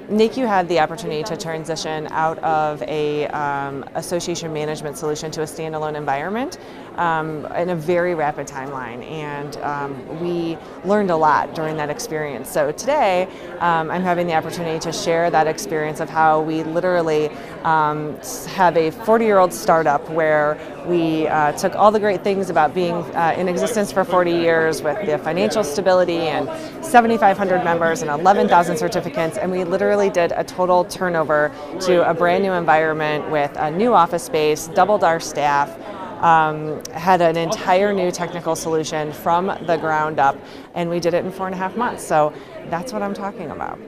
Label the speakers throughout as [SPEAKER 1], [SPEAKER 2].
[SPEAKER 1] NACU had the opportunity to transition out of a association management solution to a standalone environment in a very rapid timeline, and we learned a lot during that experience. So today, I'm having the opportunity to share that experience of how we literally have a 40-year-old startup where we took all the great things about being in existence for 40 years with the financial stability and 7,500 members and 11,000 certificates, and we literally did a total turnover to a brand new environment with a new office space, doubled our staff, had an entire new technical solution from the ground up, and we did it in 4.5 months. So that's what I'm talking about.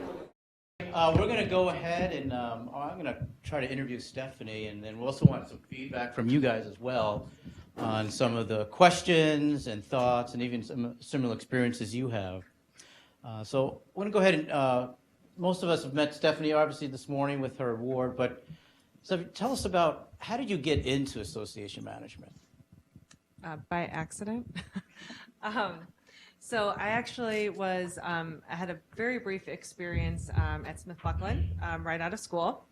[SPEAKER 2] We're going to go ahead and I'm going to try to interview Stephanie, and then we also want some feedback from you guys as well on some of the questions and thoughts and even some similar experiences you have. So I'm going to go ahead and most of us have met Stephanie obviously this morning with her award, but so tell us about how did you get into association management?
[SPEAKER 1] By accident. So I actually was, I had a very brief experience at Smith Buckland right out of school.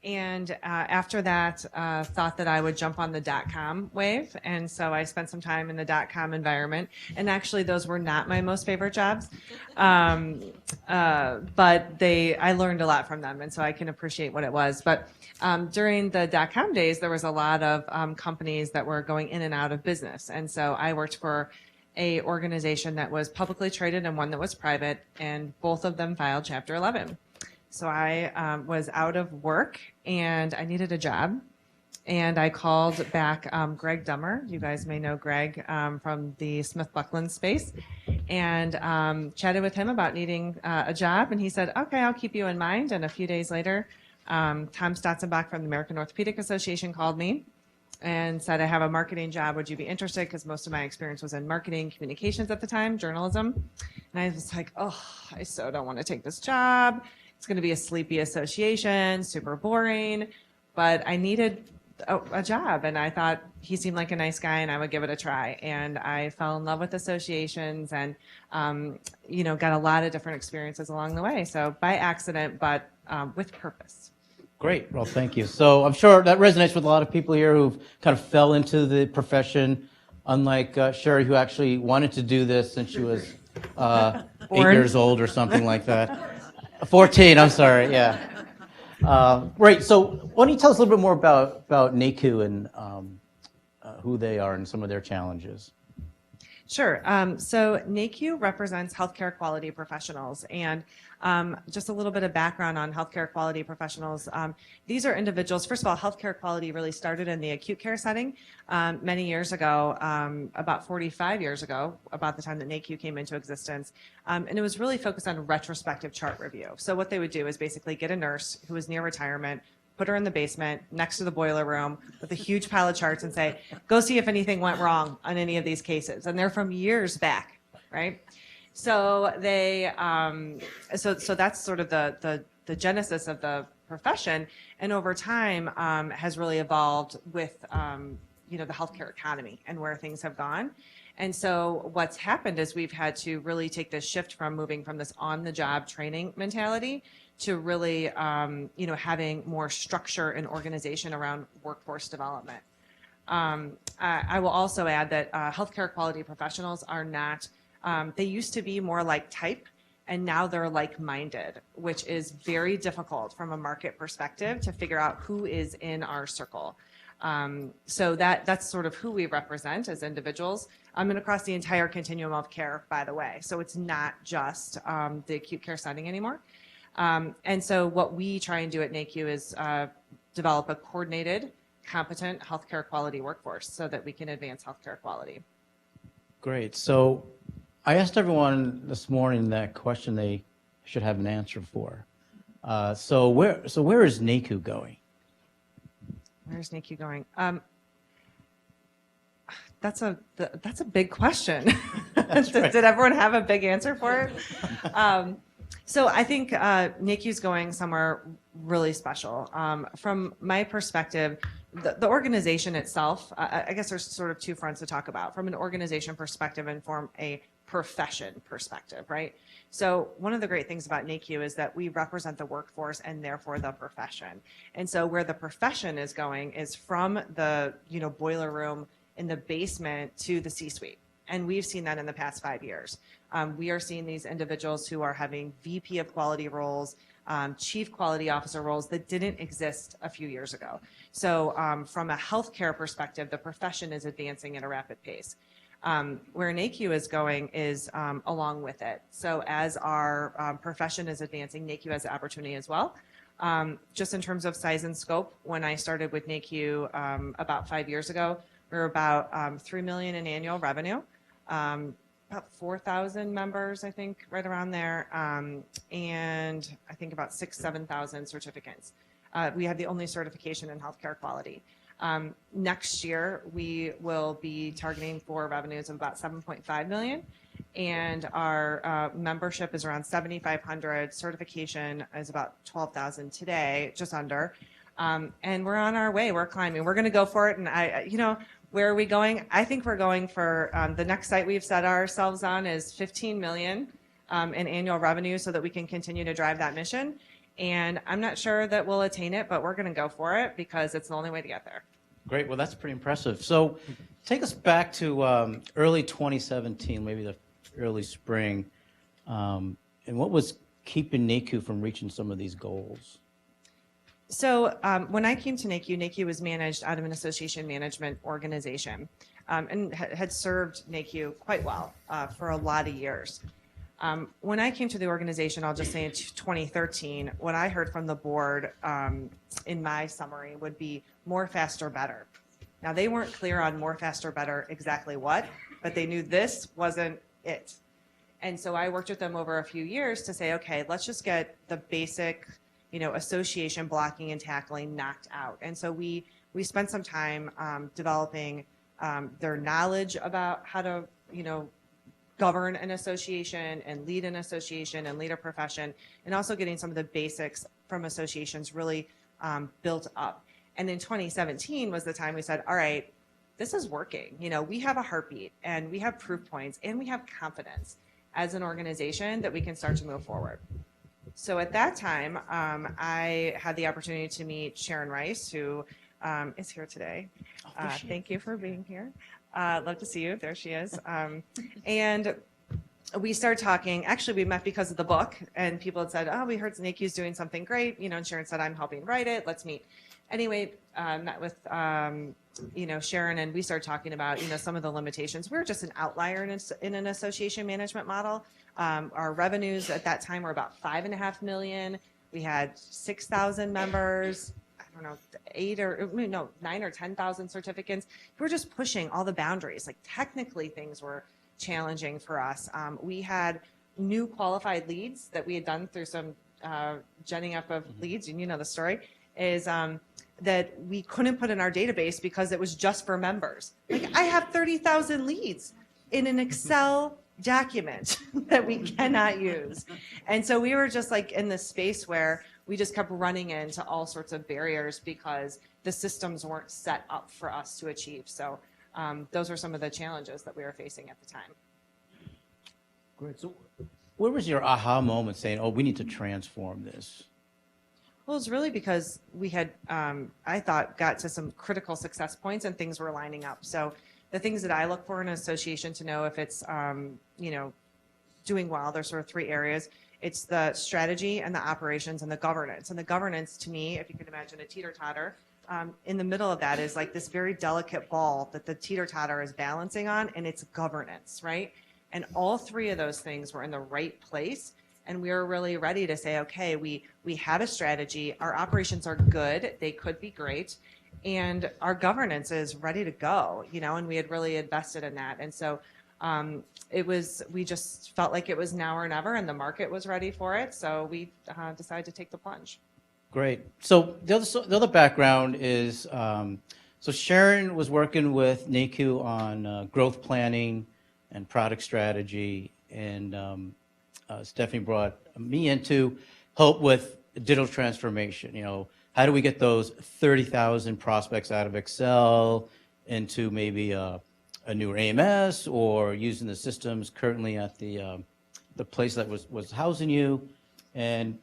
[SPEAKER 1] And after that, thought that I would jump on the .com wave. And so I spent some time in the .com environment. And actually, those were not my most favorite jobs. But I learned a lot from them. And so I can appreciate what it was. But during the .com days, there was a lot of companies that were going in and out of business. And so I worked for a organization that was publicly traded and one that was private, and both of them filed Chapter 11. So I was out of work and I needed a job, and I called back Greg Dummer. You guys may know Greg from the Smith Buckland space, and chatted with him about needing a job, and he said, okay, I'll keep you in mind. And a few days later, Tom Stotzenbach from the American Orthopedic Association called me and said, I have a marketing job. Would you be interested? Because most of my experience was in marketing communications at the time, journalism. And I was like, oh, I so don't want to take this job. It's going to be a sleepy association, super boring. But I needed a job. And I thought he seemed like a nice guy and I would give it a try. And I fell in love with associations and, got a lot of different experiences along the way. So by accident, but with purpose.
[SPEAKER 2] Great. Well, thank you. So I'm sure that resonates with a lot of people here who've kind of fell into the profession, unlike Sherry, who actually wanted to do this since she was 8 years old or something like that. 14, I'm sorry, yeah. Great. So why don't you tell us a little bit more about NACU and who they are and some of their challenges?
[SPEAKER 1] Sure. So NACU represents healthcare quality professionals, and just a little bit of background on healthcare quality professionals. These are individuals. First of all, healthcare quality really started in the acute care setting many years ago, about 45 years ago, about the time that NACU came into existence. And it was really focused on retrospective chart review. So what they would do is basically get a nurse who was near retirement, put her in the basement next to the boiler room with a huge pile of charts and say, go see if anything went wrong on any of these cases. And they're from years back, right? So they, so that's sort of the genesis of the profession, and over time has really evolved with the healthcare economy and where things have gone. And so what's happened is we've had to really take this shift from moving from this on-the-job training mentality to really, having more structure and organization around workforce development. I will also add that healthcare quality professionals are not, they used to be more like type, and now they're like-minded, which is very difficult from a market perspective to figure out who is in our circle. So that's sort of who we represent as individuals. And across the entire continuum of care, by the way. So it's not just the acute care setting anymore. And so what we try and do at NACU is develop a coordinated, competent healthcare quality workforce so that we can advance healthcare quality.
[SPEAKER 2] Great. So I asked everyone this morning that question they should have an answer for. So where is NACU going?
[SPEAKER 1] Where's NACU going? That's a big question.
[SPEAKER 2] That's right.
[SPEAKER 1] Did everyone have a big answer for it? So I think NACU's going somewhere really special. From my perspective, the organization itself, I guess there's sort of two fronts to talk about from an organization perspective and from a profession perspective, right? So one of the great things about NACU is that we represent the workforce and therefore the profession. And so where the profession is going is from the, boiler room in the basement to the C-suite. And we've seen that in the past 5 years. We are seeing these individuals who are having VP of quality roles, chief quality officer roles that didn't exist a few years ago. So from a healthcare perspective, the profession is advancing at a rapid pace. Where NACU is going is along with it. So as our profession is advancing, NACU has the opportunity as well. Just in terms of size and scope, when I started with NACU about 5 years ago, we were about $3 million in annual revenue, about 4,000 members, I think, right around there, and I think about 7,000 certificates. We have the only certification in healthcare quality. Next year, we will be targeting for revenues of about 7.5 million, and our membership is around 7,500. Certification is about 12,000 today, just under. And we're on our way. We're climbing. We're going to go for it. And where are we going? I think we're going for the next site we've set ourselves on is 15 million in annual revenue, so that we can continue to drive that mission. And I'm not sure that we'll attain it, but we're going to go for it because it's the only way to get there.
[SPEAKER 2] Great. Well, that's pretty impressive. So take us back to early 2017, maybe the early spring. And what was keeping NACU from reaching some of these goals?
[SPEAKER 1] So when I came to NACU, NACU was managed out of an association management organization and had served NACU quite well for a lot of years. When I came to the organization, I'll just say in 2013, what I heard from the board in my summary would be more, faster, better. Now, they weren't clear on more, faster, better exactly what, but they knew this wasn't it. And so I worked with them over a few years to say, okay, let's just get the basic association blocking and tackling knocked out. And so we spent some time developing their knowledge about how to, govern an association and lead an association and lead a profession, and also getting some of the basics from associations really built up. And in 2017 was the time we said, all right, this is working. We have a heartbeat and we have proof points and we have confidence as an organization that we can start to move forward. So at that time, I had the opportunity to meet Sharon Rice, who is here today. Thank you for being here. Love to see you. There she is. And we started talking. Actually, we met because of the book, and people had said, oh, we heard NACU's doing something great. And Sharon said, I'm helping write it. Let's meet. Anyway, met with Sharon, and we started talking about some of the limitations. We were just an outlier in an association management model. Our revenues at that time were about $5.5 million. We had 6,000 members. I don't know, 9 or 10,000 certificates. We were just pushing all the boundaries. Like technically, things were challenging for us. We had new qualified leads that we had done through some genning up of leads, and the story is that we couldn't put in our database because it was just for members. Like I have 30,000 leads in an Excel document that we cannot use. And so we were just like in this space where we just kept running into all sorts of barriers because the systems weren't set up for us to achieve. So those were some of the challenges that we were facing at the time.
[SPEAKER 2] Great. So where was your aha moment saying, oh, we need to transform this?
[SPEAKER 1] Well, it's really because we had, I thought, got to some critical success points and things were lining up. So the things that I look for in an association to know if it's, doing well, there's sort of 3 areas. It's the strategy and the operations and the governance. And the governance, to me, if you can imagine a teeter-totter, in the middle of that is like this very delicate ball that the teeter-totter is balancing on, and it's governance, right? And all 3 of those things were in the right place. And we were really ready to say, okay, we have a strategy. Our operations are good. They could be great. And our governance is ready to go, and we had really invested in that. And so we just felt like it was now or never, and the market was ready for it. So we decided to take the plunge.
[SPEAKER 2] Great. So the other background is, so Sharon was working with NACU on growth planning and product strategy, and Stephanie brought me in to help with digital transformation, how do we get those 30,000 prospects out of Excel into maybe a newer AMS, or using the systems currently at the place that was housing you. And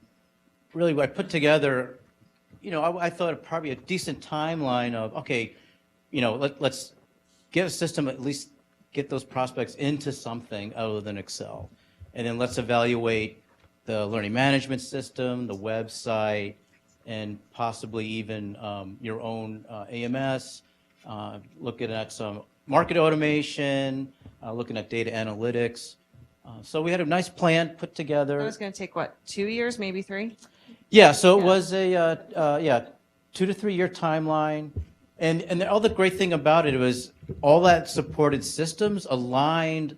[SPEAKER 2] really what I put together, I thought probably a decent timeline of, okay, let's get a system, at least get those prospects into something other than Excel. And then let's evaluate the learning management system, the website, and possibly even your own AMS, looking at some market automation, looking at data analytics. So we had a nice plan put together.
[SPEAKER 1] That was going to take, what, 2 years, maybe 3?
[SPEAKER 2] Yeah, so it was a 2 to 3 year timeline. And the other great thing about it was all that supported systems aligned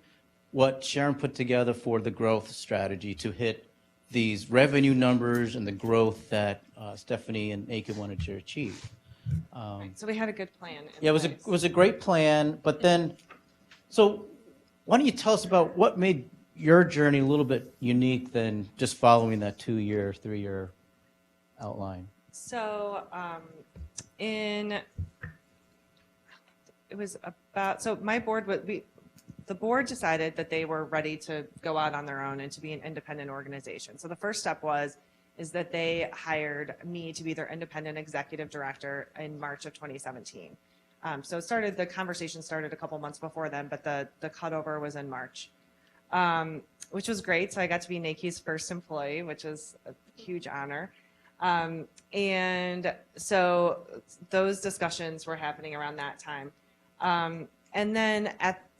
[SPEAKER 2] what Sharon put together for the growth strategy to hit these revenue numbers and the growth that Stephanie and Aiken wanted to achieve.
[SPEAKER 1] So we had a good plan.
[SPEAKER 2] Yeah, it was a great plan. But then, so why don't you tell us about what made your journey a little bit unique than just following that 2 year, 3 year outline?
[SPEAKER 1] So it was about, so my board, the board decided that they were ready to go out on their own and to be an independent organization. So the first step is that they hired me to be their independent executive director in March of 2017. So the conversation started a couple months before then, but the cutover was in March, which was great. So I got to be NAICU's first employee, which is a huge honor. And so those discussions were happening around that time. And then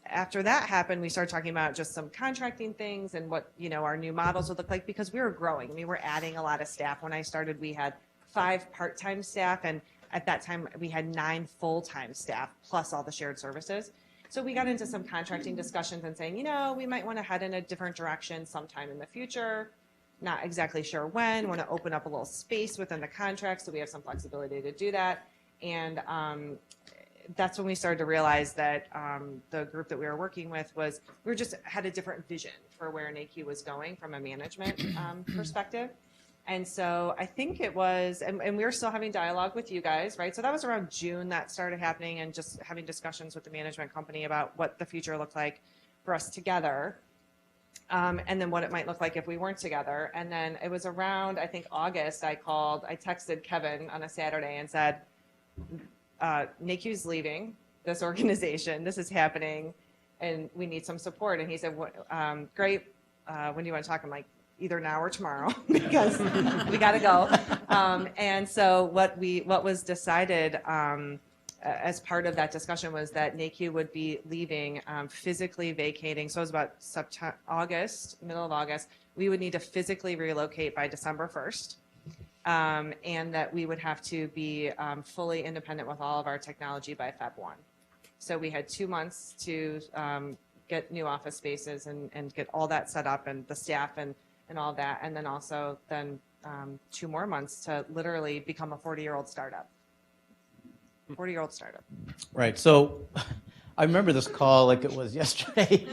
[SPEAKER 1] after that happened, we started talking about just some contracting things and what, our new models would look like, because we were growing. We were adding a lot of staff. When I started, we had 5 part-time staff, and at that time we had 9 full-time staff plus all the shared services. So we got into some contracting discussions and saying, we might want to head in a different direction sometime in the future. Not exactly sure when. Want to open up a little space within the contract so we have some flexibility to do that. And that's when we started to realize that the group that we were working with had a different vision for where NAICU was going from a management perspective. And so I think it was, and we were still having dialogue with you guys, right? So that was around June that started happening, and just having discussions with the management company about what the future looked like for us together. And then what it might look like if we weren't together. And then it was around, I think, August, I texted Kevin on a Saturday and said, NAICU's leaving this organization. This is happening, and we need some support. And he said, great. When do you want to talk? I'm like, either now or tomorrow, because we got to go. And so what was decided as part of that discussion was that NAICU would be leaving, physically vacating. So it was about middle of August. We would need to physically relocate by December 1st. And that we would have to be fully independent with all of our technology by Feb 1. So we had 2 months to get new office spaces and get all that set up, and the staff and all that. And then also 2 more months to literally become a 40-year-old startup. 40-year-old startup.
[SPEAKER 2] Right. So I remember this call like it was yesterday,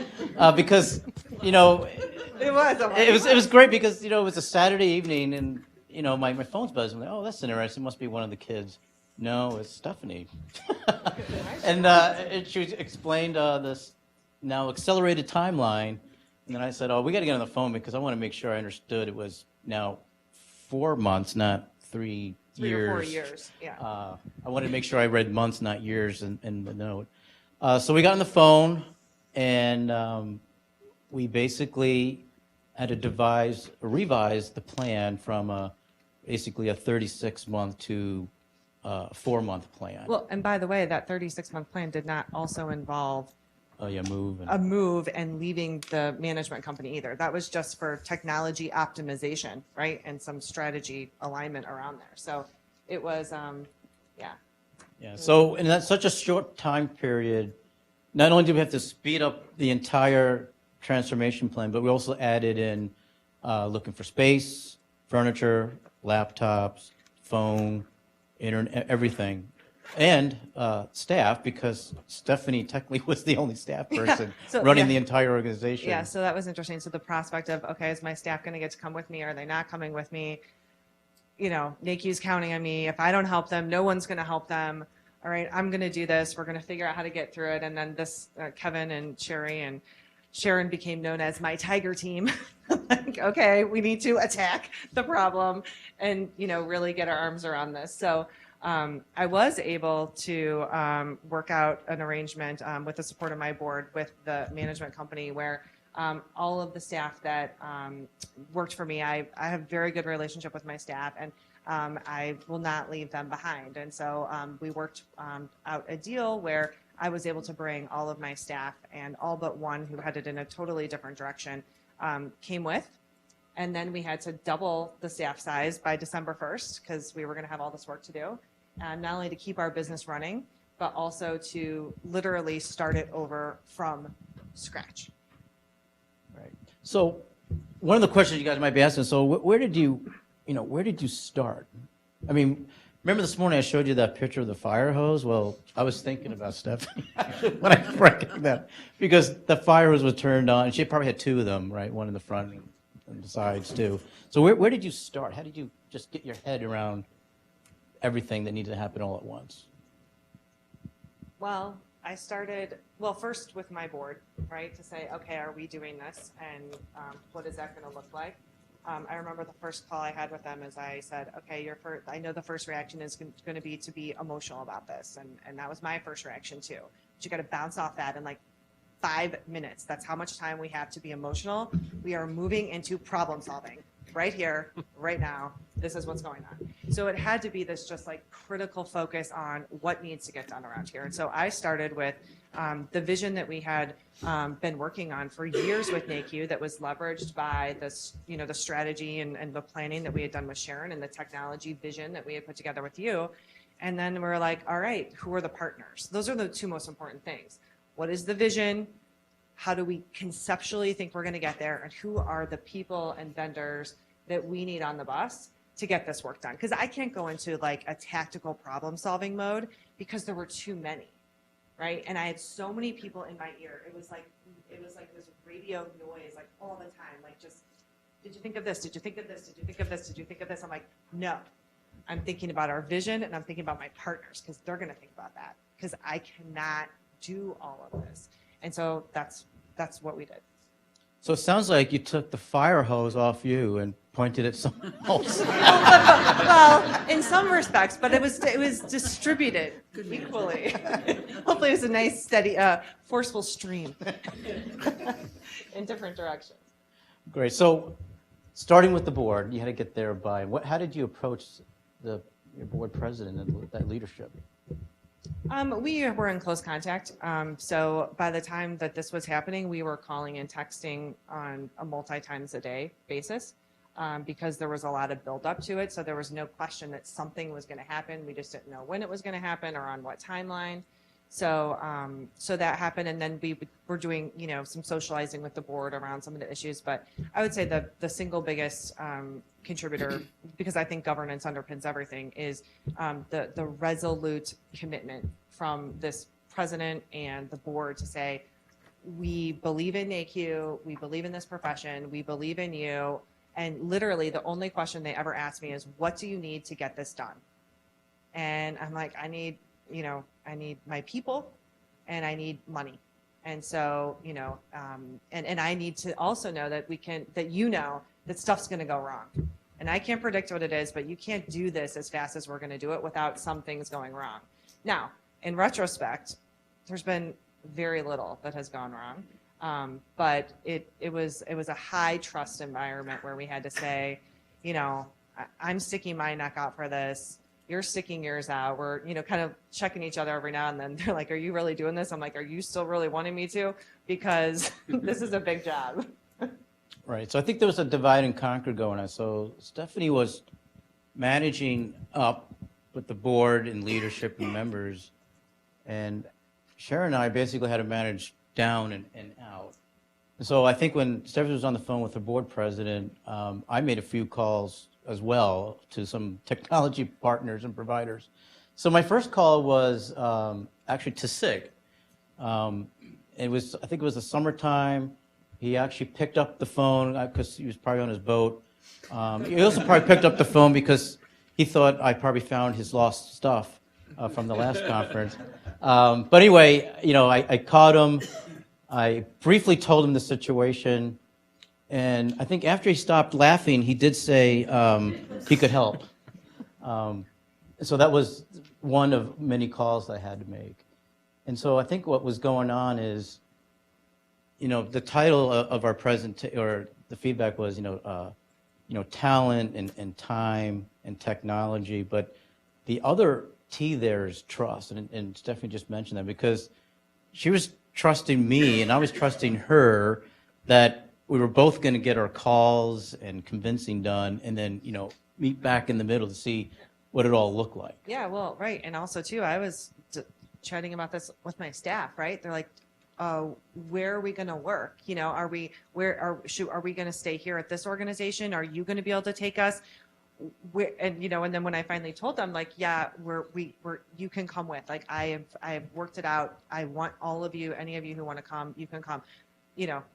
[SPEAKER 2] because, it was great because, it was a Saturday evening, and, my phone's buzzing. I'm like, oh, that's interesting. Must be one of the kids. No, it's Stephanie. And she explained this now accelerated timeline. And then I said, we got to get on the phone because I want to make sure I understood it was now 4 months, not 3 years.
[SPEAKER 1] 3 or 4 years, yeah.
[SPEAKER 2] I wanted to make sure I read months, not years, in the note. So we got on the phone, and we basically had to revise the plan from basically a 36-month to a 4-month plan.
[SPEAKER 1] Well, and by the way, that 36-month plan did not also involve a move and leaving the management company either. That was just for technology optimization, right? And some strategy alignment around there. So it was, yeah.
[SPEAKER 2] Yeah, so in such a short time period, not only did we have to speed up the entire transformation plan, but we also added in looking for space, furniture, laptops, phone, internet, everything. And staff, because Stephanie technically was the only staff person running the entire organization.
[SPEAKER 1] Yeah, so that was interesting. So the prospect of, okay, is my staff going to get to come with me? Are they not coming with me? NACU's counting on me. If I don't help them, no one's going to help them. All right, I'm going to do this. We're going to figure out how to get through it. And then Kevin and Sharon became known as my tiger team. Like, okay, we need to attack the problem and, really get our arms around this. So I was able to work out an arrangement with the support of my board with the management company where all of the staff that worked for me, I have a very good relationship with my staff, and I will not leave them behind. And so we worked out a deal where I was able to bring all of my staff, and all but one who headed in a totally different direction came with. And then we had to double the staff size by December 1st because we were going to have all this work to do, not only to keep our business running, but also to literally start it over from scratch.
[SPEAKER 2] Right. So one of the questions you guys might be asking, so where did you start? I mean, remember this morning I showed you that picture of the fire hose? Well, I was thinking about Stephanie when I recognized that, because the fire hose was turned on, and she probably had two of them, right? One in the front and the sides too. So where did you start? How did you just get your head around everything that needed to happen all at once?
[SPEAKER 1] Well, I started, first with my board, right, to say, okay, are we doing this, and what is that going to look like? I remember the first call I had with them is I said, okay, I know the first reaction is going to be emotional about this, and that was my first reaction too. But you got to bounce off that in like 5 minutes. That's how much time we have to be emotional. We are moving into problem solving right here, right now. This is what's going on. So it had to be this just like critical focus on what needs to get done around here. And so I started with the vision that we had been working on for years with NACU that was leveraged by this, the strategy and the planning that we had done with Sharon and the technology vision that we had put together with you. And then we're like, all right, who are the partners? Those are the two most important things. What is the vision? How do we conceptually think we're going to get there? And who are the people and vendors that we need on the bus to get this work done? Because I can't go into like a tactical problem solving mode because there were too many, right? And I had so many people in my ear. It was like this radio noise like all the time, like just, did you think of this? Did you think of this? Did you think of this? Did you think of this? I'm like, no. I'm thinking about our vision, and I'm thinking about my partners because they're going to think about that, because I cannot do all of this. And so that's what we did.
[SPEAKER 2] So it sounds like you took the fire hose off you and pointed at someone else.
[SPEAKER 1] Well, in some respects, but it was distributed equally. Hopefully it was a nice, steady, forceful stream in different directions.
[SPEAKER 2] Great. So starting with the board, you had to get there by, how did you approach your board president and that leadership?
[SPEAKER 1] We were in close contact. So by the time that this was happening, we were calling and texting on a multi-times a day basis because there was a lot of build up to it. So there was no question that something was going to happen. We just didn't know when it was going to happen or on what timeline. So that happened, and then we were doing some socializing with the board around some of the issues. But I would say the single biggest contributor, because I think governance underpins everything, is the resolute commitment from this president and the board to say, we believe in NACU, we believe in this profession, we believe in you. And literally the only question they ever asked me is, what do you need to get this done? And I'm like, I need my people, and I need money. And so, and I need to also know that that stuff's going to go wrong. And I can't predict what it is, but you can't do this as fast as we're going to do it without some things going wrong. Now, in retrospect, there's been very little that has gone wrong. But it was a high trust environment where we had to say, I'm sticking my neck out for this. You're sticking yours out. We're, kind of checking each other every now and then. They're like, are you really doing this? I'm like, are you still really wanting me to? Because this is a big job.
[SPEAKER 2] Right. So I think there was a divide and conquer going on. So Stephanie was managing up with the board and leadership and members. And Sharon and I basically had to manage down and out. And so I think when Stephanie was on the phone with the board president, I made a few calls as well to some technology partners and providers. So my first call was actually to SIG. I think it was the summertime. He actually picked up the phone because he was probably on his boat. He also probably picked up the phone because he thought I probably found his lost stuff from the last conference. But anyway, I caught him. I briefly told him the situation. And I think after he stopped laughing, he did say he could help. So that was one of many calls I had to make. And so I think what was going on is, the title of our or the feedback was, talent and time and technology. But the other T there is trust. And Stephanie just mentioned that because she was trusting me and I was trusting her that we were both going to get our calls and convincing done and then, meet back in the middle to see what it all looked like.
[SPEAKER 1] Yeah, well, right. And also, too, I was chatting about this with my staff, right? They're like, where are we going to work? Are we going to stay here at this organization? Are you going to be able to take us? And then when I finally told them, like, yeah, you can come with. Like, I have worked it out. I want all of you, any of you who want to come, you can come.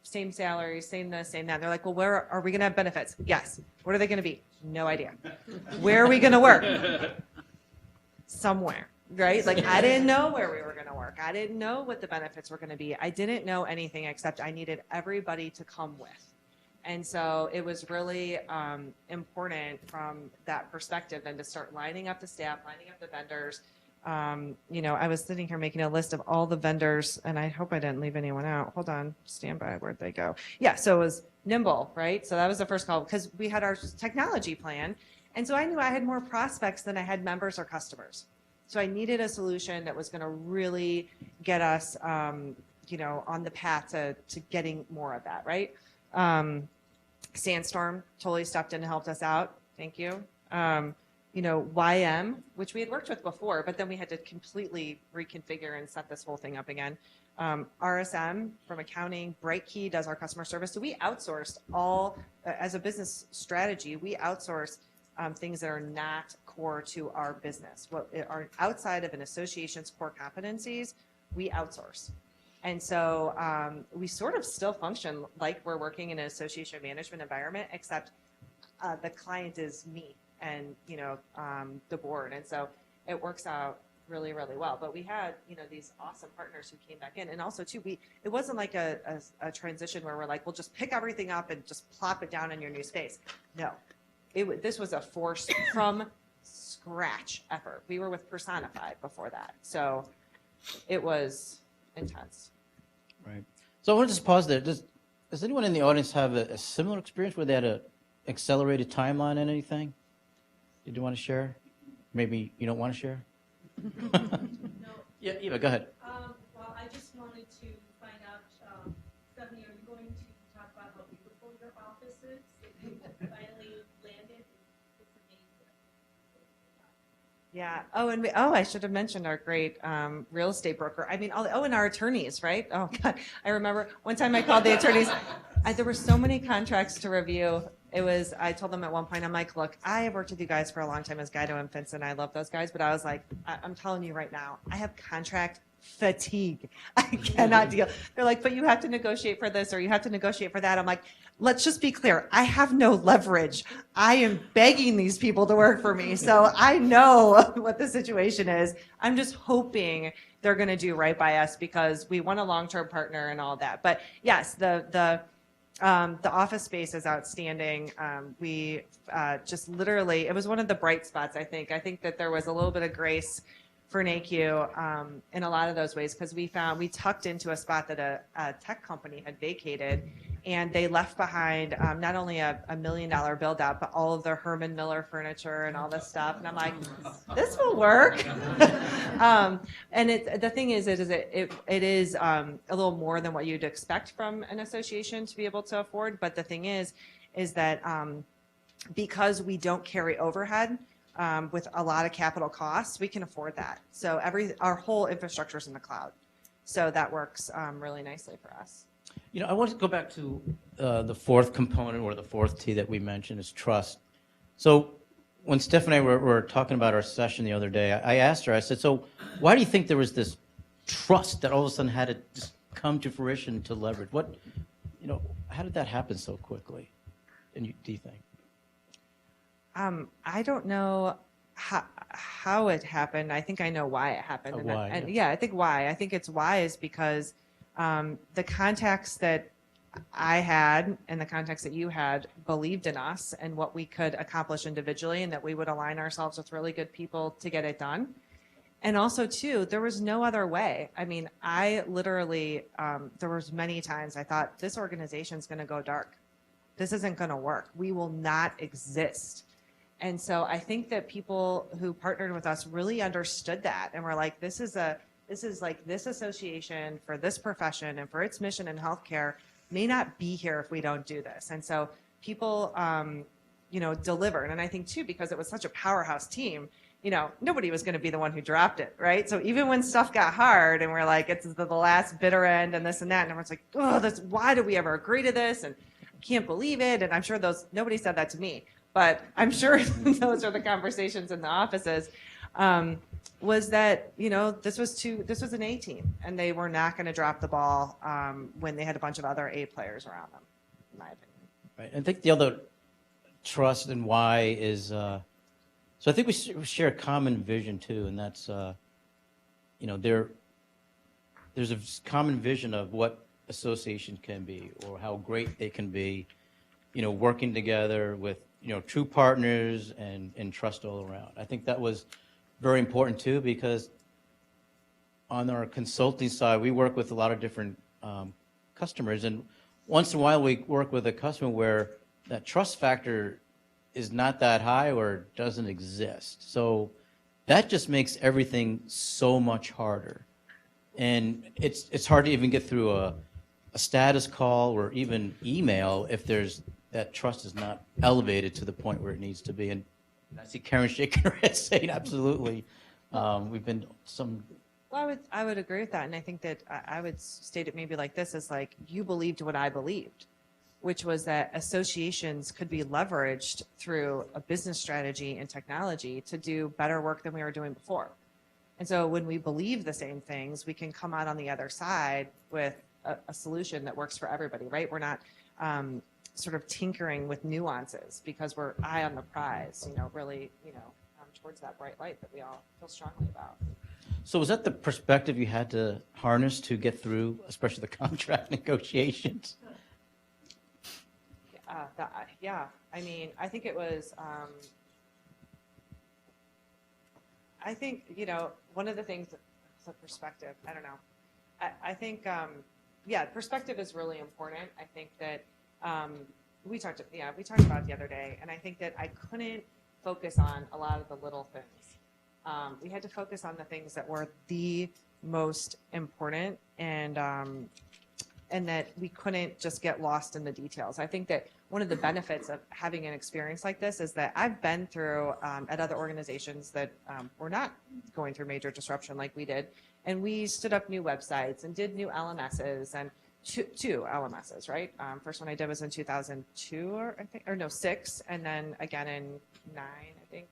[SPEAKER 1] Same salary, same this, same that. They're like, well, where are we going to have benefits? Yes. What are they going to be? No idea. Where are we going to work? Somewhere, right? Like, I didn't know where we were going to work. I didn't know what the benefits were going to be. I didn't know anything except I needed everybody to come with. And so it was really important from that perspective then to start lining up the staff, lining up the vendors. I was sitting here making a list of all the vendors, and I hope I didn't leave anyone out. Hold on, stand by. Where'd they go? Yeah, so it was Nimble, right? So that was the first call because we had our technology plan, and so I knew I had more prospects than I had members or customers. So I needed a solution that was going to really get us, on the path to getting more of that, right? Sandstorm totally stepped in and helped us out. Thank you. YM, which we had worked with before, but then we had to completely reconfigure and set this whole thing up again. RSM from accounting, Brightkey does our customer service. So we outsourced all, as a business strategy, we outsource things that are not core to our business. What are outside of an association's core competencies, we outsource. And so we sort of still function like we're working in an association management environment, except the client is me and the board, and so it works out really, really well. But we had these awesome partners who came back in, and also too, it wasn't like a transition where we're like, we'll just pick everything up and just plop it down in your new space. No, this was a force from scratch effort. We were with Personified before that, so it was intense.
[SPEAKER 2] Right. So I want to just pause there. Does anyone in the audience have a similar experience where they had an accelerated timeline on anything? Did you want to share? Maybe you don't want to share?
[SPEAKER 3] No.
[SPEAKER 2] Yeah, Eva, go ahead.
[SPEAKER 3] Well, I just wanted to find out, Stephanie, are you going to talk about how beautiful your office is? If you finally landed, it's amazing.
[SPEAKER 1] Yeah. I should have mentioned our great real estate broker. I mean, and our attorneys, right? Oh God, I remember one time I called the attorneys. There were so many contracts to review. I told them at one point, I'm like, look, I have worked with you guys for a long time as Guido and Vincent. I love those guys, but I was like, I'm telling you right now, I have contract fatigue. I cannot deal. They're like, but you have to negotiate for this or you have to negotiate for that. I'm like, let's just be clear. I have no leverage. I am begging these people to work for me. So I know what the situation is. I'm just hoping they're going to do right by us because we want a long-term partner and all that. But yes, the office space is outstanding. We just literally, it was one of the bright spots, I think. I think that there was a little bit of grace for NACU in a lot of those ways because we tucked into a spot that a tech company had vacated, and they left behind not only a $1 million build out, but all of their Herman Miller furniture and all this stuff. And I'm like, this will work. And the thing is, it is a little more than what you'd expect from an association to be able to afford. But the thing is that because we don't carry overhead, with a lot of capital costs, we can afford that. So our whole infrastructure is in the cloud. So that works really nicely for us.
[SPEAKER 2] I want to go back to the fourth component or the fourth T that we mentioned is trust. So when Steph and I were talking about our session the other day, I asked her, I said, so why do you think there was this trust that all of a sudden had to just come to fruition to leverage? How did that happen so quickly? And do you think?
[SPEAKER 1] I don't know how it happened. I think I know why it happened.
[SPEAKER 2] Why,
[SPEAKER 1] And
[SPEAKER 2] yeah.
[SPEAKER 1] yeah, I think why. I think it's why is because the contacts that I had and the contacts that you had believed in us and what we could accomplish individually, and that we would align ourselves with really good people to get it done. And also, too, there was no other way. I mean, I literally, there was many times I thought this organization is going to go dark. This isn't going to work. We will not exist. And so I think that people who partnered with us really understood that and were like, this is like this association for this profession and for its mission in healthcare may not be here if we don't do this. And so people, delivered. And I think too, because it was such a powerhouse team, nobody was going to be the one who dropped it, right? So even when stuff got hard and we're like, it's the last bitter end and this and that, and everyone's like, oh, why did we ever agree to this? And I can't believe it. And I'm sure nobody said that to me, but I'm sure those are the conversations in the offices. Was that, this was an A team, and they were not going to drop the ball when they had a bunch of other A players around them, in my opinion.
[SPEAKER 2] Right. I think the other trust and why is, so I think we share a common vision too, and that's, there's a common vision of what association can be or how great they can be, working together with, true partners and trust all around. I think that was very important too, because on our consulting side, we work with a lot of different customers, and once in a while we work with a customer where that trust factor is not that high or doesn't exist. So that just makes everything so much harder. And it's hard to even get through a status call or even email if that trust is not elevated to the point where it needs to be. And I see Karen shaking her head saying absolutely. We've been some.
[SPEAKER 1] Well, I would agree with that, and I think that I would state it maybe like this: is like you believed what I believed, which was that associations could be leveraged through a business strategy and technology to do better work than we were doing before. And so when we believe the same things, we can come out on the other side with a solution that works for everybody, right? We're not sort of tinkering with nuances because we're eye on the prize, really, towards that bright light that we all feel strongly about.
[SPEAKER 2] So was that the perspective you had to harness to get through, especially the contract negotiations?
[SPEAKER 1] Yeah. I mean, I think it was, I think, one of the things, the perspective, I don't know. I think, perspective is really important. I think that we talked about it the other day, and I think that I couldn't focus on a lot of the little things. We had to focus on the things that were the most important, and that we couldn't just get lost in the details. I think that one of the benefits of having an experience like this is that I've been through at other organizations that were not going through major disruption like we did, and we stood up new websites and did new LMSs and two LMSs, right? First one I did was in 2002 6, and then again in 9, I think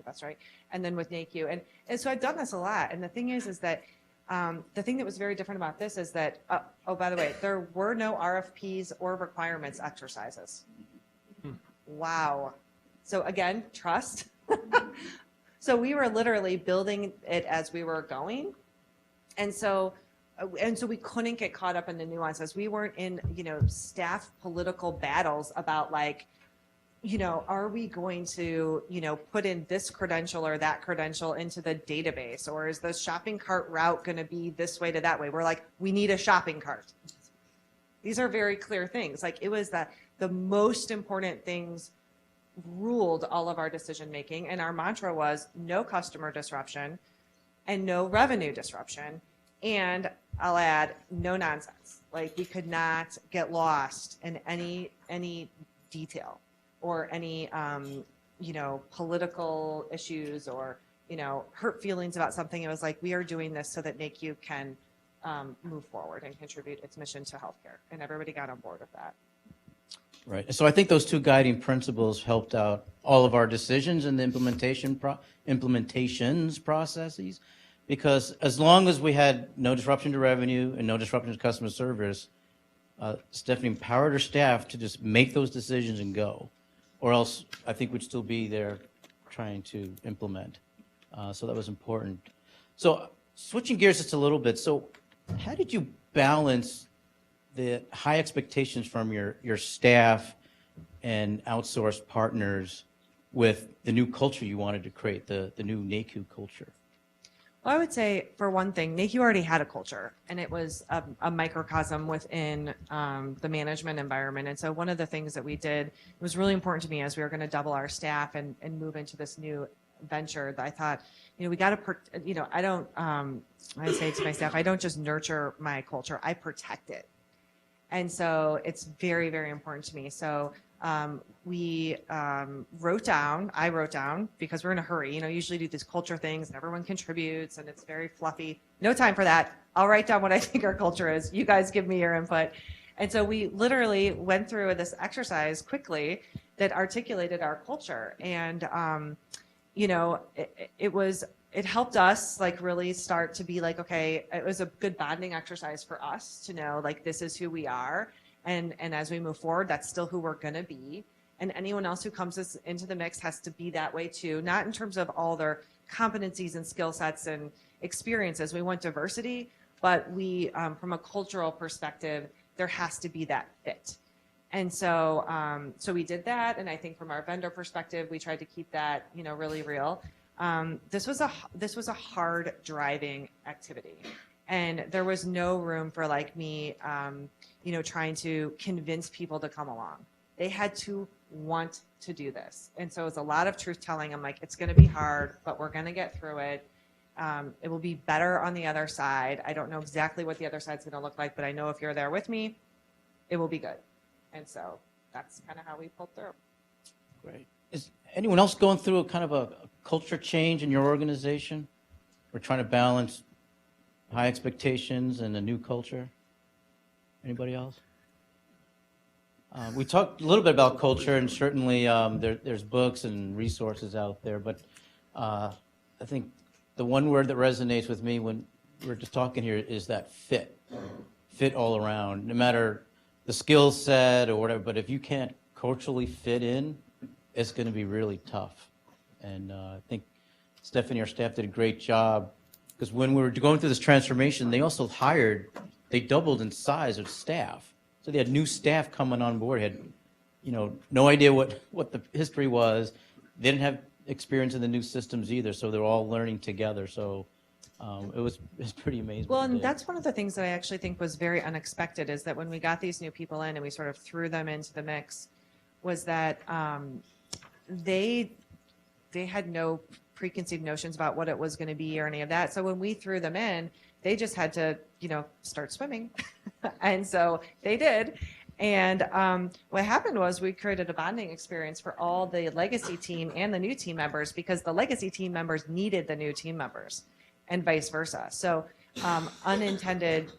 [SPEAKER 1] that's right. And then with NACU, and so I've done this a lot. And the thing is that the thing that was very different about this is that by the way, there were no RFPs or requirements exercises. Wow. So again, trust. So we were literally building it as we were going, and so we couldn't get caught up in the nuances. We weren't in staff political battles about like, are we going to, put in this credential or that credential into the database? Or is the shopping cart route going to be this way to that way? We're like, we need a shopping cart. These are very clear things. Like it was the most important things ruled all of our decision making. And our mantra was no customer disruption and no revenue disruption. And I'll add, no nonsense. Like we could not get lost in any detail or any, political issues or, hurt feelings about something. It was like, we are doing this so that NACU can move forward and contribute its mission to healthcare. And everybody got on board with that.
[SPEAKER 2] Right. So I think those two guiding principles helped out all of our decisions in the implementations processes, because as long as we had no disruption to revenue and no disruption to customer service, Stephanie empowered her staff to just make those decisions and go, or else I think we'd still be there trying to implement. So that was important. So switching gears just a little bit. So how did you balance the high expectations from your staff and outsourced partners with the new culture you wanted to create, the new NACU culture?
[SPEAKER 1] Well, I would say, for one thing, NACU already had a culture, and it was a microcosm within the management environment. And so one of the things that we did, it was really important to me as we were going to double our staff and move into this new venture, that I thought, we got to, I don't, I say to my staff, I don't just nurture my culture, I protect it. And so it's very, very important to me. So we I wrote down, because we're in a hurry, usually do these culture things and everyone contributes and it's very fluffy. No time for that. I'll write down what I think our culture is. You guys give me your input. And so we literally went through this exercise quickly that articulated our culture. And, it helped us really start to be like, okay, it was a good bonding exercise for us to know, this is who we are. And as we move forward, that's still who we're going to be. And anyone else who comes into the mix has to be that way too, not in terms of all their competencies and skill sets and experiences. We want diversity, but we, from a cultural perspective, there has to be that fit. And so, so we did that. And I think from our vendor perspective, we tried to keep that, really real. This was a hard driving activity. And there was no room for me, trying to convince people to come along. They had to want to do this. And so it's a lot of truth telling. I'm like, it's going to be hard, but we're going to get through it. It will be better on the other side. I don't know exactly what the other side's going to look like, but I know if you're there with me, it will be good. And so that's kind of how we pulled through.
[SPEAKER 2] Great. Is anyone else going through a kind of a culture change in your organization? We're trying to balance high expectations and a new culture. Anybody else? We talked a little bit about culture, and certainly there's books and resources out there, but I think the one word that resonates with me when we're just talking here is that fit all around, no matter the skill set or whatever, but if you can't culturally fit in, it's going to be really tough. And I think Stephanie, our staff, did a great job, because when we were going through this transformation, they also they doubled in size of staff. So they had new staff coming on board, had no idea what the history was. They didn't have experience in the new systems either, so they're all learning together. So it was pretty amazing.
[SPEAKER 1] Well, and that's one of the things that I actually think was very unexpected, is that when we got these new people in and we sort of threw them into the mix, was that they had no preconceived notions about what it was going to be or any of that. So when we threw them in, they just had to, start swimming. And so they did. And what happened was we created a bonding experience for all the legacy team and the new team members, because the legacy team members needed the new team members and vice versa. So unintended,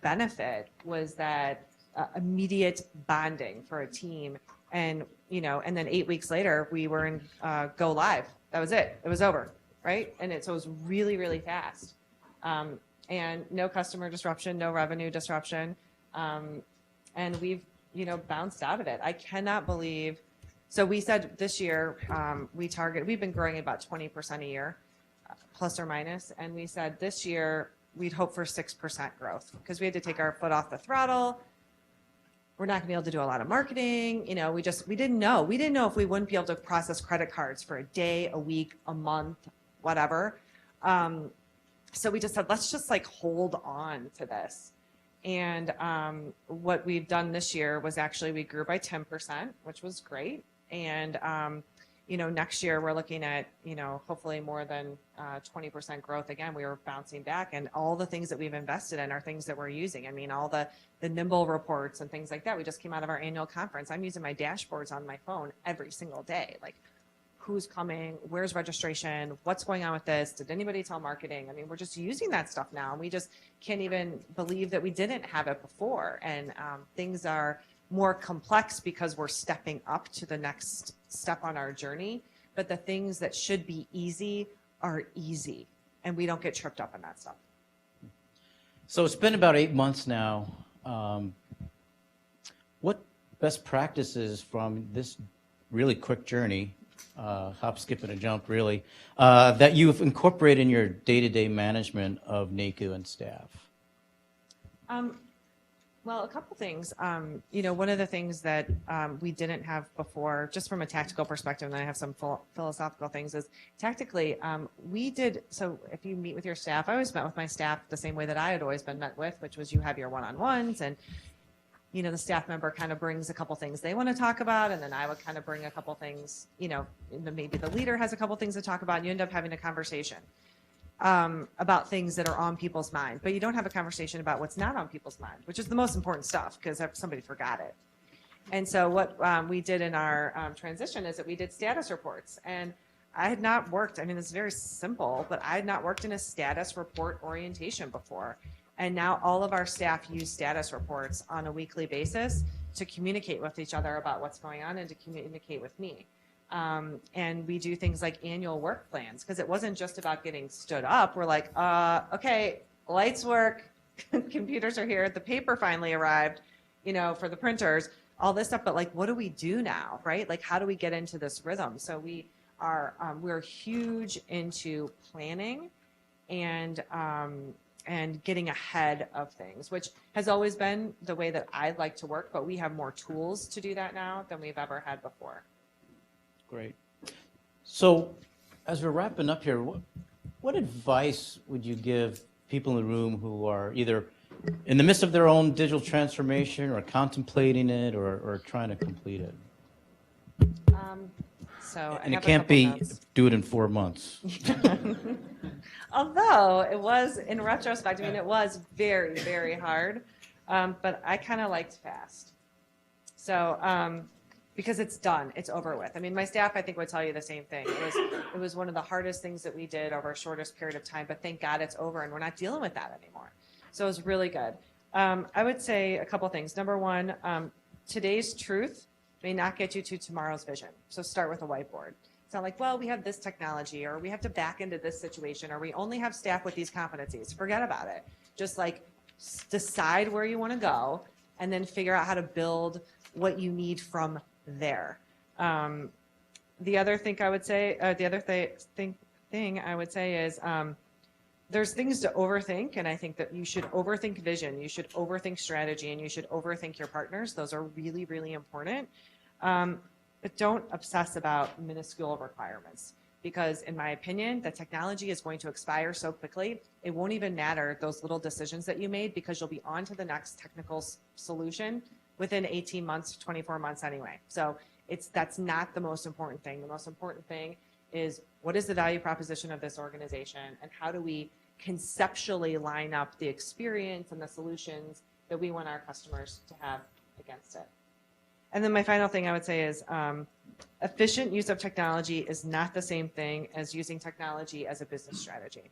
[SPEAKER 1] benefit was that immediate bonding for a team. And, and then 8 weeks later, we were in go live. That was it. It was over, right? And so it was really, really fast. And no customer disruption, no revenue disruption. And we've, bounced out of it. I cannot believe. So we said this year, we've been growing about 20% a year, plus or minus. And we said this year, we'd hope for 6% growth, because we had to take our foot off the throttle. We're not gonna be able to do a lot of marketing. We didn't know. We didn't know if we wouldn't be able to process credit cards for a day, a week, a month, whatever. So we just said, let's just hold on to this. And what we've done this year was actually we grew by 10%, which was great. And next year we're looking at, hopefully more than 20% growth. Again, we were bouncing back, and all the things that we've invested in are things that we're using. I mean, all the nimble reports and things like that. We just came out of our annual conference. I'm using my dashboards on my phone every single day. Who's coming, where's registration, what's going on with this, did anybody tell marketing? I mean, we're just using that stuff now, and we just can't even believe that we didn't have it before. And things are more complex because we're stepping up to the next step on our journey, but the things that should be easy are easy, and we don't get tripped up on that stuff.
[SPEAKER 2] So it's been about 8 months now. What best practices from this really quick journey hop, skip, and a jump, really, that you've incorporated in your day-to-day management of NACU and staff?
[SPEAKER 1] Well, a couple things. One of the things that we didn't have before, just from a tactical perspective, and then I have some philosophical things, is tactically, so if you meet with your staff, I always met with my staff the same way that I had always been met with, which was you have your one-on-ones, and the staff member kind of brings a couple things they want to talk about, and then I would kind of bring a couple things, maybe the leader has a couple things to talk about, and you end up having a conversation about things that are on people's mind, but you don't have a conversation about what's not on people's mind, which is the most important stuff because somebody forgot it. And so what we did in our transition is that we did status reports, and I had not worked, it's very simple, but I had not worked in a status report orientation before. And now all of our staff use status reports on a weekly basis to communicate with each other about what's going on and to communicate with me. And we do things like annual work plans because it wasn't just about getting stood up. We're like, okay, lights work, computers are here, the paper finally arrived, for the printers, all this stuff. But like, what do we do now, right? Like, how do we get into this rhythm? So we're huge into planning and getting ahead of things, which has always been the way that I like to work. But we have more tools to do that now than we've ever had before.
[SPEAKER 2] Great. So as we're wrapping up here, what advice would you give people in the room who are either in the midst of their own digital transformation or contemplating it or trying to complete it?
[SPEAKER 1] And
[SPEAKER 2] it can't be do it in 4 months.
[SPEAKER 1] Although it was, in retrospect, it was very, very hard, but I kind of liked fast. So because it's done, it's over with. My staff, I think, would tell you the same thing. It was one of the hardest things that we did over a shortest period of time, but thank God it's over and we're not dealing with that anymore. So it was really good. I would say a couple things. Number one, today's truth may not get you to tomorrow's vision. So start with a whiteboard. It's not like, well, we have this technology or we have to back into this situation or we only have staff with these competencies. Forget about it. Just like decide where you want to go and then figure out how to build what you need from there. The other thing I would say, thing I would say is there's things to overthink, and I think that you should overthink vision, you should overthink strategy, and you should overthink your partners. Those are really, really important. But don't obsess about minuscule requirements because, in my opinion, the technology is going to expire so quickly, it won't even matter those little decisions that you made because you'll be on to the next technical solution within 18 months, 24 months anyway. So that's not the most important thing. The most important thing is what is the value proposition of this organization and how do we conceptually line up the experience and the solutions that we want our customers to have against it. And then my final thing I would say is efficient use of technology is not the same thing as using technology as a business strategy.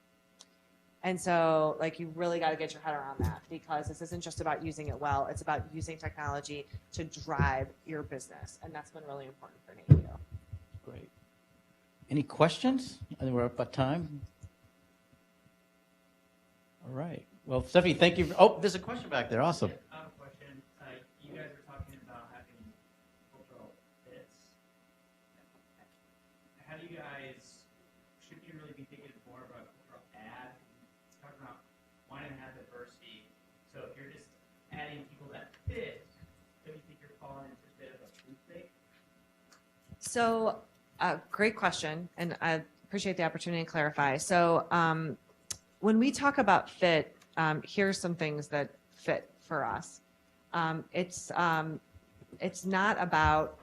[SPEAKER 1] And so, you really got to get your head around that because this isn't just about using it well. It's about using technology to drive your business. And that's been really important for me.
[SPEAKER 2] Great. Any questions? I think we're up at time. All right. Well, Stephanie, thank you. There's a question back there. Awesome.
[SPEAKER 4] I have a question. You guys were talking about having cultural fits. How do you guys, should you really be thinking more about cultural add? Talking about wanting to have diversity. So if you're just adding people that fit, don't you think you're falling into a bit of a food fake?
[SPEAKER 1] So, great question, and I appreciate the opportunity to clarify. So, when we talk about fit, here's some things that fit for us. It's not about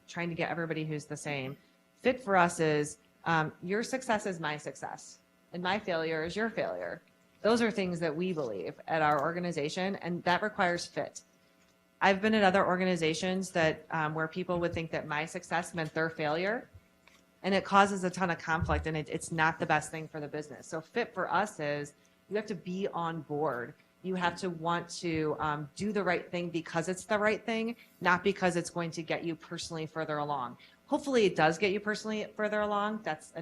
[SPEAKER 1] trying to get everybody who's the same. Fit for us is your success is my success, and my failure is your failure. Those are things that we believe at our organization, and that requires fit. I've been at other organizations that where people would think that my success meant their failure, and it causes a ton of conflict, and it's not the best thing for the business. So fit for us is you have to be on board. You have to want to do the right thing because it's the right thing, not because it's going to get you personally further along. Hopefully it does get you personally further along. That's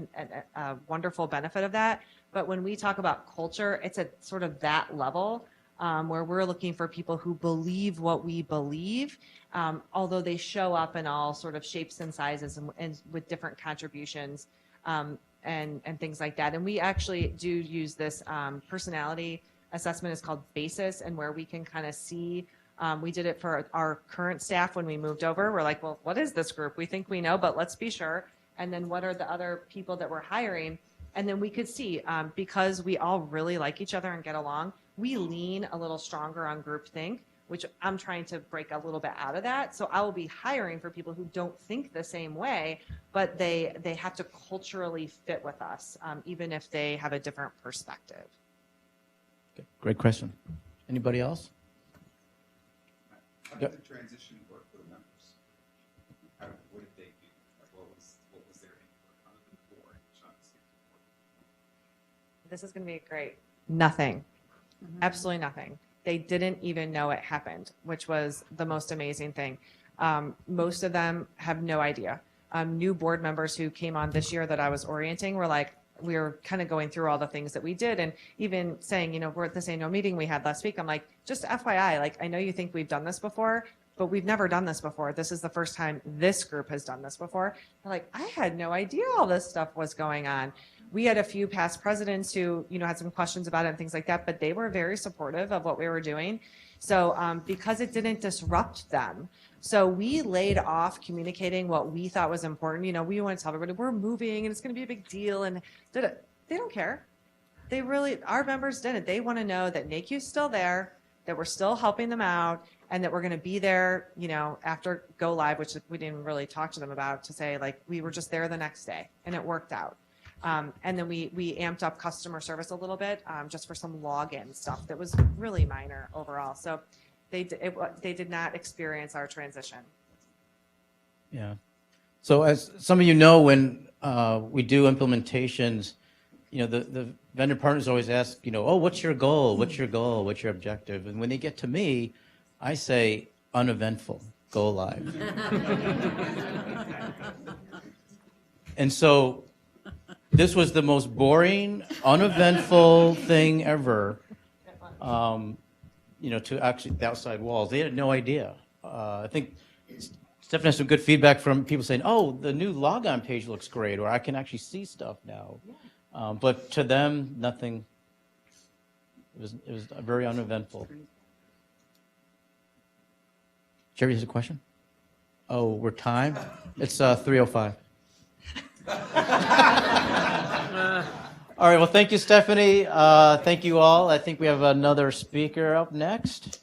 [SPEAKER 1] a wonderful benefit of that. But when we talk about culture, it's at sort of that level. where we're looking for people who believe what we believe, although they show up in all sort of shapes and sizes and with different contributions and things like that. And we actually do use this personality assessment. It's called BASIS, and where we can kind of see. We did it for our current staff when we moved over. We're like, well, what is this group? We think we know, but let's be sure. And then what are the other people that we're hiring? And then we could see, because we all really like each other and get along, we lean a little stronger on groupthink, which I'm trying to break a little bit out of that. So I will be hiring for people who don't think the same way, but they have to culturally fit with us, even if they have a different perspective.
[SPEAKER 2] Okay. Great question. Anybody else?
[SPEAKER 5] How did the transition work for the members? What did they do? Like, what was their input on the board?
[SPEAKER 1] This is going to be great. Nothing. Absolutely nothing. They didn't even know it happened, which was the most amazing thing. Most of them have no idea. New board members who came on this year that I was orienting were like, we were kind of going through all the things that we did and even saying, we're at this annual meeting we had last week. I'm like, just FYI, like, I know you think we've done this before, but we've never done this before. This is the first time this group has done this before. They're like, I had no idea all this stuff was going on. We had a few past presidents who, had some questions about it and things like that, but they were very supportive of what we were doing. So because it didn't disrupt them, so we laid off communicating what we thought was important. We want to tell everybody we're moving and it's going to be a big deal. And they don't care. Our members didn't. They want to know that NACU's still there, that we're still helping them out, and that we're going to be there, after go live, which we didn't really talk to them about, to say, like, we were just there the next day and it worked out. And then we amped up customer service a little bit, just for some login stuff that was really minor overall. So they did not experience our transition.
[SPEAKER 2] Yeah. So as some of you know, when we do implementations, the vendor partners always ask, oh, what's your goal? What's your goal? What's your objective? And when they get to me, I say uneventful, go live. And so this was the most boring, uneventful thing ever. To actually the outside walls. They had no idea. I think Stephen has some good feedback from people saying, oh, the new logon page looks great, or I can actually see stuff now. Yeah. But to them, nothing. It was very uneventful. Jerry has a question? Oh, we're timed? It's 3:05. All right, well, thank you, Stephanie. Thank you all. I think we have another speaker up next.